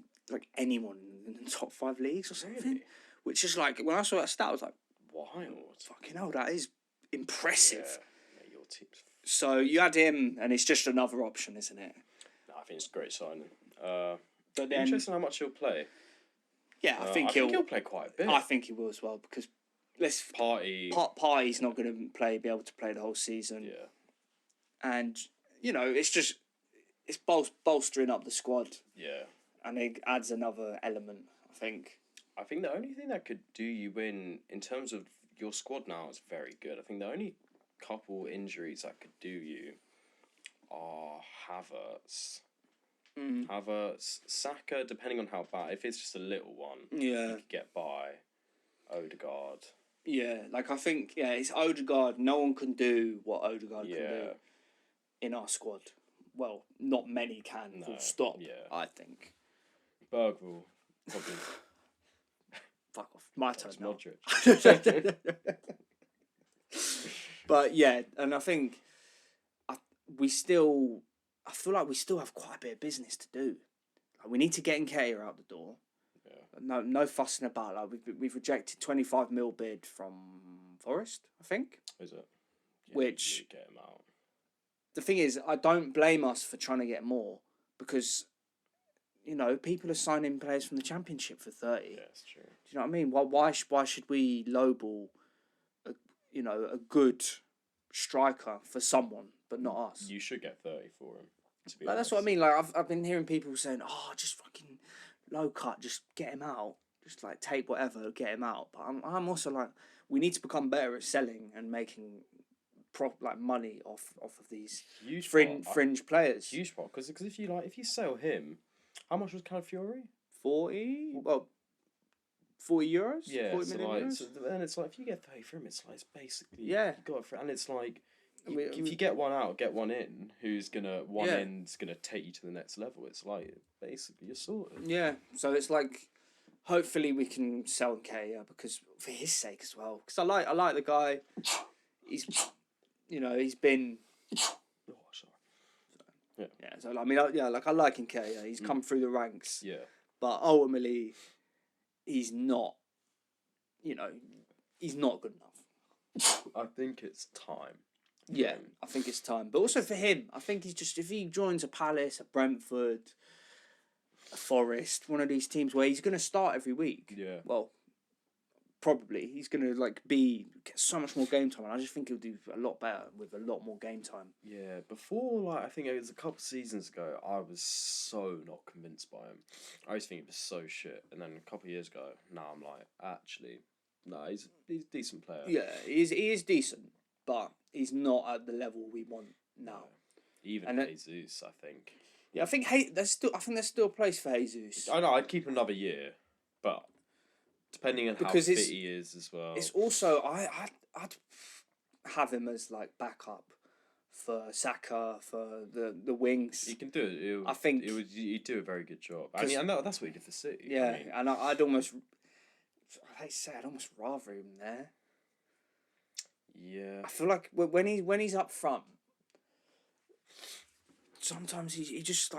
anyone in the top 5 leagues or something. Really? Which is when I saw that stat, I was like, wild. Fucking hell, that is impressive. Yeah, your team's. So you add him, and it's just another option, isn't it? No, I think it's a great signing. But then, interesting how much he'll play. Yeah, I think he'll play quite a bit. I think he will as well because. Party's not going to be able to play the whole season. Yeah. And it's bolstering up the squad. Yeah. And it adds another element, I think. I think the only thing that could do you in terms of your squad now is very good. I think the only couple injuries that could do you are Havertz. Havertz, Saka, depending on how bad. If it's just a little one, you could get by. Odegaard. Yeah, I think it's Odegaard. No one can do what Odegaard can do in our squad. Well, not many can. Full stop. Yeah. I think. Bergvall, probably. Fuck off. My turn. Modric. But yeah, and I think I feel like we still have quite a bit of business to do. We need to get Nketiah out the door. No fussing about. We've rejected 25 mil bid from Forest, I think. Is it? Yeah, which get him out. The thing is, I don't blame us for trying to get more because you know, people are signing players from the Championship for 30. Yeah, that's true. Do you know what I mean? Why should we lowball, a good striker for someone, but not us? You should get 30 for him. To be Like, honest. that's what I mean. Like I've been hearing people saying, "Oh, just fucking low cut, just get him out, just like tape whatever, get him out." But I'm also like, we need to become better at selling and making money off of these fringe players. Huge part, because if you sell him, how much was Calafiori? 40, well, 40 euros. Yeah, 40 million euros. So then it's like if you get 30 for him, it's basically Yeah. you got it for, and it's like if you get one out, get one in. Who's gonna in's gonna take you to the next level? It's like basically you're sorted. Yeah, so it's like, hopefully we can sell Nketiah because for his sake as well. Because I like the guy. He's, he's been. Oh, sorry. Yeah. So I mean, I like Nketiah. He's come through the ranks. Yeah. But ultimately, he's not. He's not good enough. I think it's time. Yeah, I think it's time. But also for him, I think if he joins a Palace, a Brentford, a Forest, one of these teams where he's going to start every week. Yeah. Well, probably he's going to get so much more game time, and I just think he'll do a lot better with a lot more game time. Yeah. Before, I think it was a couple of seasons ago, I was so not convinced by him. I always think he was so shit, and then a couple of years ago, now I'm like, actually, no, he's a decent player. Yeah, he is decent, but he's not at the level we want now. Even Jesus, I think. Yeah, I think there's still a place for Jesus. I know. I'd keep him another year, but depending on how fit he is as well. It's also I'd have him as backup for Saka for the wings. He can do it. I think he'd do a very good job. I mean, that's what he did for City. Yeah, and I'd almost rather him there. Yeah. I feel like when he's up front, sometimes he just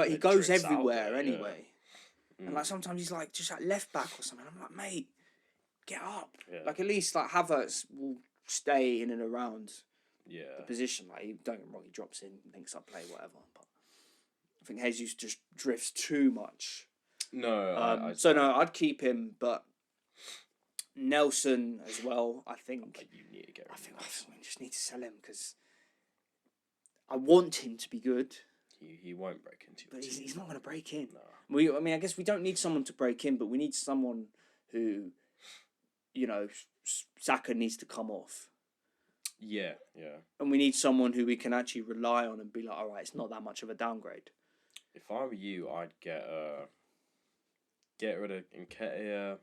he goes everywhere anyway, and sometimes he's just at left back or something. I'm like, mate, get up. Yeah. At least Havertz will stay in and around the position. Don't get me wrong, he drops in, links up play, whatever. But I think Jesus just drifts too much. No, I'd keep him, but Nelson as well. I think you need to get rid of him. I think we just need to sell him because I want him to be good. He won't break into your team. He's not going to break in. No. I guess we don't need someone to break in, but we need someone who, Saka needs to come off. Yeah. And we need someone who we can actually rely on and be like, all right, it's not that much of a downgrade. If I were you, I'd get rid of Nketiah,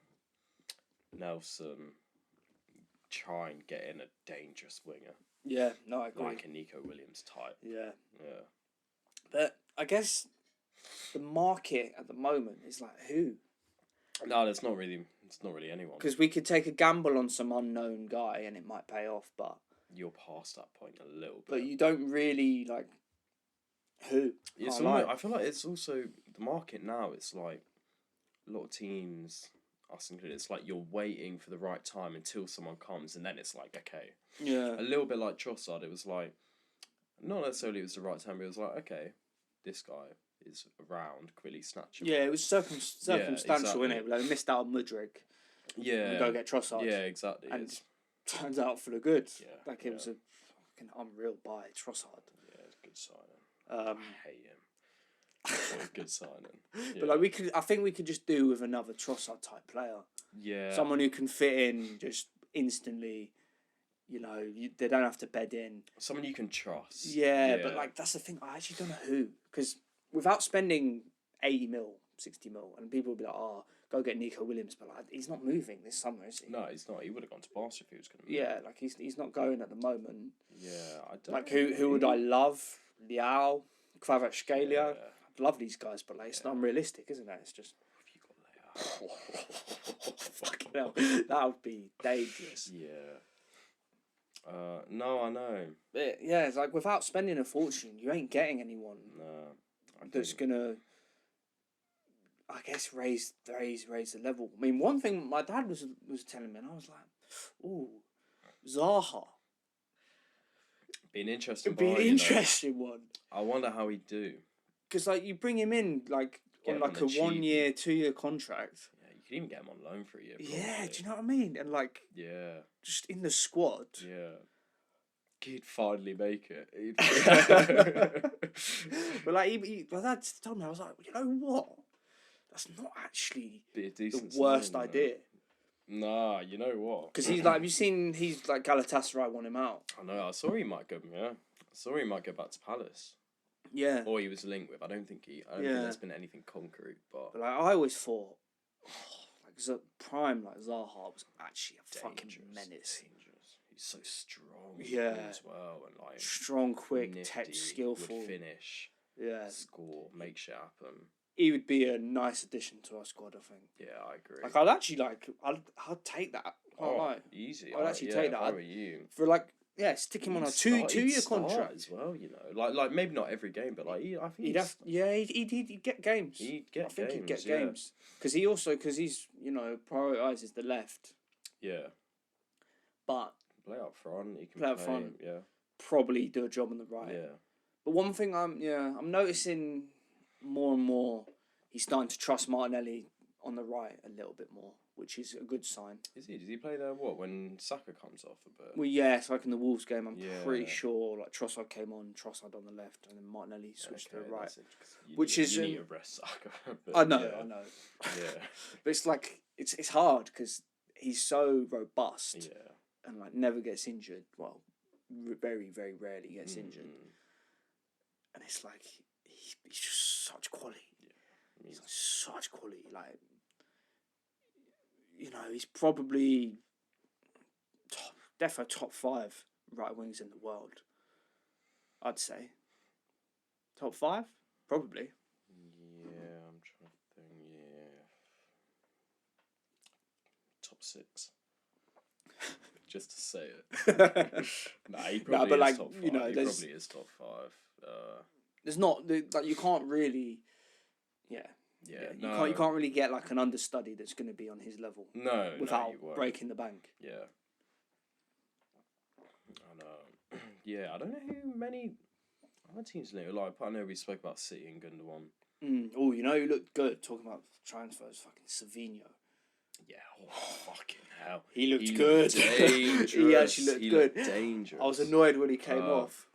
Nelson, try and get in a dangerous winger. Yeah, no, I agree. Like a Nico Williams type. Yeah. Yeah. But I guess the market at the moment is who? No, it's not really anyone. Because we could take a gamble on some unknown guy and it might pay off, but you're past that point a little bit. But you don't really who. I feel like it's also the market now. It's a lot of teams, us included. It's you're waiting for the right time until someone comes, and then it's okay. Yeah. A little bit like Trossard. It was not necessarily it was the right time. But it was okay, this guy is around. Quickly snatch him. Yeah, it was circumstantial, innit? We missed out on Mudryk. Yeah. We go get Trossard. Yeah, exactly. And turns out for the good. Yeah. It was a fucking unreal buy, Trossard. Yeah, it's a good signing. I hate him. What a good signing. Yeah. But I think we could just do with another Trossard type player. Yeah. Someone who can fit in just instantly. They don't have to bed in. Someone you can trust. Yeah, but that's the thing. I actually don't know who, because without spending 80 mil, 60 mil, and people will be like, "Oh, go get Nico Williams," but he's not moving this summer, is he? No, he's not. He would have gone to Barca if he was going to move. Yeah, he's not going at the moment. Yeah, I don't. Who would I love? Leao, Kvaratskhelia. Yeah. I'd love these guys, but it's not unrealistic, isn't it? It's just. If you got Leao. Fucking hell, that would be dangerous. Yeah. No, I know. Yeah, it's without spending a fortune, you ain't getting anyone. No. That's gonna, I guess, raise the level. I mean, one thing my dad was telling me, and I was like, "Ooh, Zaha." Be an interesting. It'd be an interesting one. I wonder how he'd do. Because you bring him in on like a 1 year, 2 year contract. Yeah, you could even get him on loan for a year. Probably. Yeah, do you know what I mean? And like, just in the squad. Yeah. He'd finally make it. But like, my dad told me, I was like, you know what? That's not actually the worst idea. Nah, you know what? Because he's like, have you seen? He's like Galatasaray want him out. I know. I saw he might go. Yeah, I saw he might go back to Palace. Yeah. Or he was linked with. I don't think there's been anything concrete. But like, I always thought, like prime like Zaha was actually a fucking menace. Dangerous. He's so strong. Yeah. As well, and like strong, quick, nifty, skillful. Would finish. Yeah. Score, make shit happen. He would be a nice addition to our squad, I think. Yeah, I agree. Like, I'd actually I'd take that. Easy. I'd actually take that. How are you? For like, stick him on a two-year contract as well. You know, like maybe not every game, but like I think he'd get games. He'd get games because he's prioritizes the left. Yeah. But play up front. He can play up front. Yeah. Probably do a job on the right. Yeah. But one thing I'm noticing more and more, he's starting to trust Martinelli on the right a little bit more, which is a good sign. Is he? Does he play there? What, when Saka comes off a bit? Well, yeah. It's like in the Wolves game, I'm pretty sure like Trossard came on, Trossard on the left, and then Martinelli switched to the right. You need to rest Saka. I know. Yeah. But it's like it's hard because he's so robust. Yeah. And like never gets injured. Well, very very rarely gets injured. And it's like he's just such quality. Yeah. He's like such quality. Like, he's probably definitely top 5 right wings in the world. I'd say. Top 5? Probably. Yeah, I'm trying to think. Yeah. Top 6. Just to say it. Nah, he probably is top 5. He probably is top 5. There's not like you can't really. Yeah. You can't really get like an understudy that's going to be on his level. No. Without breaking the bank. Yeah. I know. Yeah, I don't know who many other teams like. I know we spoke about City and Gundogan. Oh, who looked good talking about transfers? Fucking Savinho. Yeah. Oh, fucking hell. He looked good. Dangerous. He actually looked good. Dangerous. I was annoyed when he came off.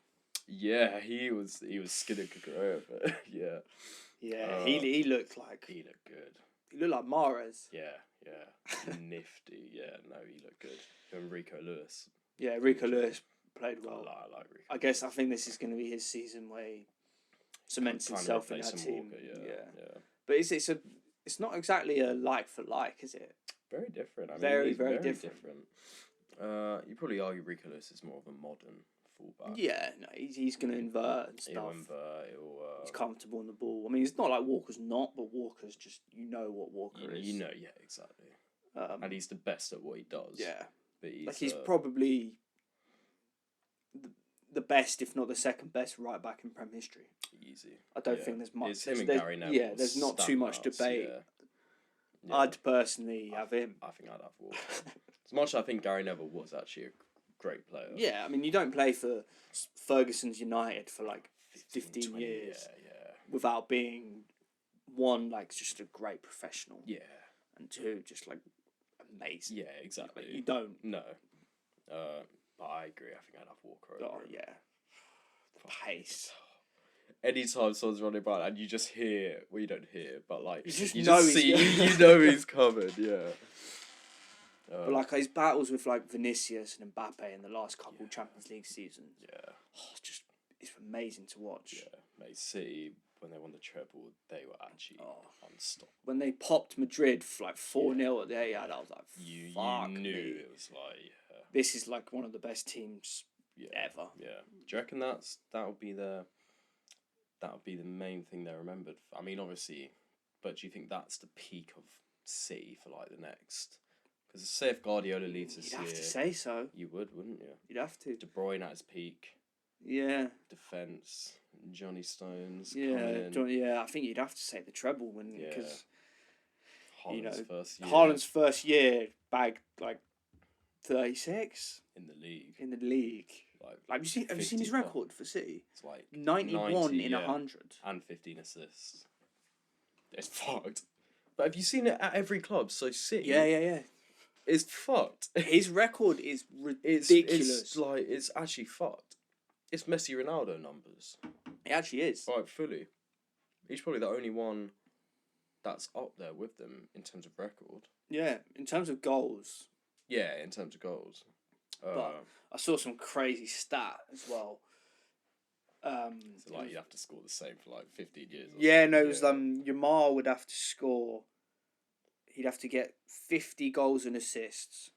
Yeah, he was skinning Kukurea, but yeah. Yeah, he looked like... He looked good. He looked like Mahrez. Yeah. Nifty. Yeah, no, he looked good. And Rico Lewis. Yeah, Rico Lewis played well. I like Rico. I think this is going to be his season where he cements himself in that team. Walker, yeah. But it's not exactly a like for like, is it? Very different. Very different. You probably argue Rico Lewis is more of a modern fullback. Yeah, no, he's going to invert and stuff. He'll invert. He's comfortable on the ball. I mean, it's not like Walker's not, but Walker's just what Walker is. Yeah, exactly. And he's the best at what he does. Yeah, but he's probably the best, if not the second best, right back in Prem history. Easy. I don't think there's much. It's him and Gary Neville. Yeah, there's not too much debate. Yeah. I'd personally have him. I think I'd have Walker. As much as I think Gary Neville was actually a great player. Yeah, I mean, you don't play for Ferguson's United for like 15 years without being, one, like just a great professional. Yeah. And two, just like amazing. Yeah, exactly. Like, you don't. No. But I agree. I think I'd have Walker over him. Yeah. The pace. Anytime someone's running by and you just hear, well, you don't hear, but like you just see, you know he's coming. Yeah. But like his battles with like Vinicius and Mbappe in the last couple Champions League seasons. Yeah. It's amazing to watch. Yeah, mate. City, when they won the treble, they were actually unstoppable. When they popped Madrid like 4-0 at the Etihad, I was like, fuck you knew me. It was like this is like one of the best teams ever. Yeah. Do you reckon that'll be the main thing they're remembered for? I mean, obviously, but do you think that's the peak of City for like the next? Because say if Guardiola leaves this year, you'd have to say so. You would, wouldn't you? You'd have to. De Bruyne at his peak. Yeah. Defence. Johnny Stones. Yeah, I think you'd have to say the treble because Haaland's first year bagged like 36 in the league. Like have you seen his record for City? It's like 91 in 100 and 15 assists. It's fucked. But have you seen it at every club? So City. Yeah. It's fucked. His record is ridiculous. It's actually fucked. It's Messi Ronaldo numbers. It actually is. Right, fully. He's probably the only one that's up there with them in terms of record. Yeah, in terms of goals. Yeah, in terms of goals. But I saw some crazy stat as well. So like you have to score the same for like 15 years. Yeah, no, it was Yamal would have to score. He'd have to get 50 goals and assists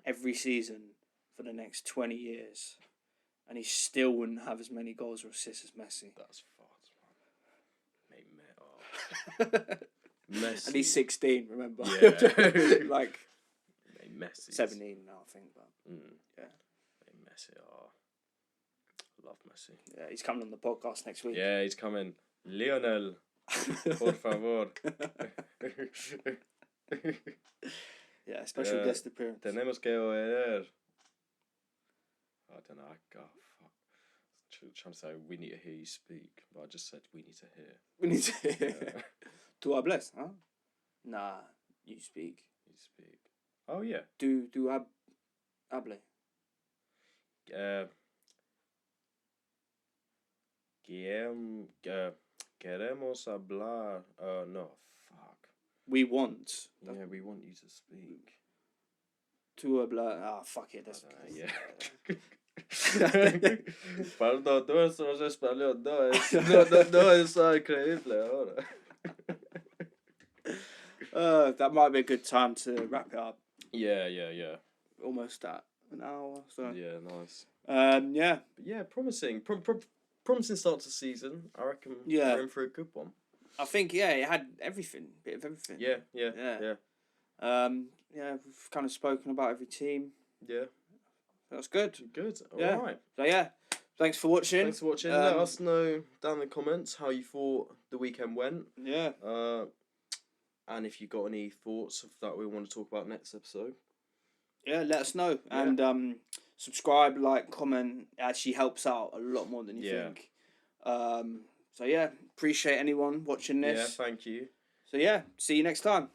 every season for the next 20 years, and he still wouldn't have as many goals or assists as Messi. That's fucked, man. Messi. And he's 16. Remember? Yeah. Like. Messi. 17 now, I think, but yeah. Messi, love Messi. Yeah, he's coming on the podcast next week. Yeah, he's coming. Lionel, por favor. Yeah, special guest appearance. Tenemos que oír. I don't know. Fuck. Trying to say we need to hear you speak, but I just said we need to hear. We need to hear. Tu hablas, huh? Nah, you speak. You speak. Oh yeah. Hable. Queremos hablar. No, fuck. We want. Yeah, we want you to speak. Tu hablar. Ah, fuck it. That's. Yeah. Pardon, no es español, no es increíble ahora. That might be a good time to wrap it up. Yeah. Almost at an hour. So. Yeah, nice. Yeah. But yeah, promising. Promising start to season. I reckon we're in for a good one. I think it had everything, bit of everything. Yeah. We've kind of spoken about every team. Yeah. That's good. Good. All right. So yeah, thanks for watching. Let us know down in the comments how you thought the weekend went. Yeah. And if you got any thoughts that we want to talk about next episode. Yeah, let us know. Yeah. And subscribe, like, comment. It actually helps out a lot more than you think. So yeah, appreciate anyone watching this. Yeah, thank you. So yeah, see you next time.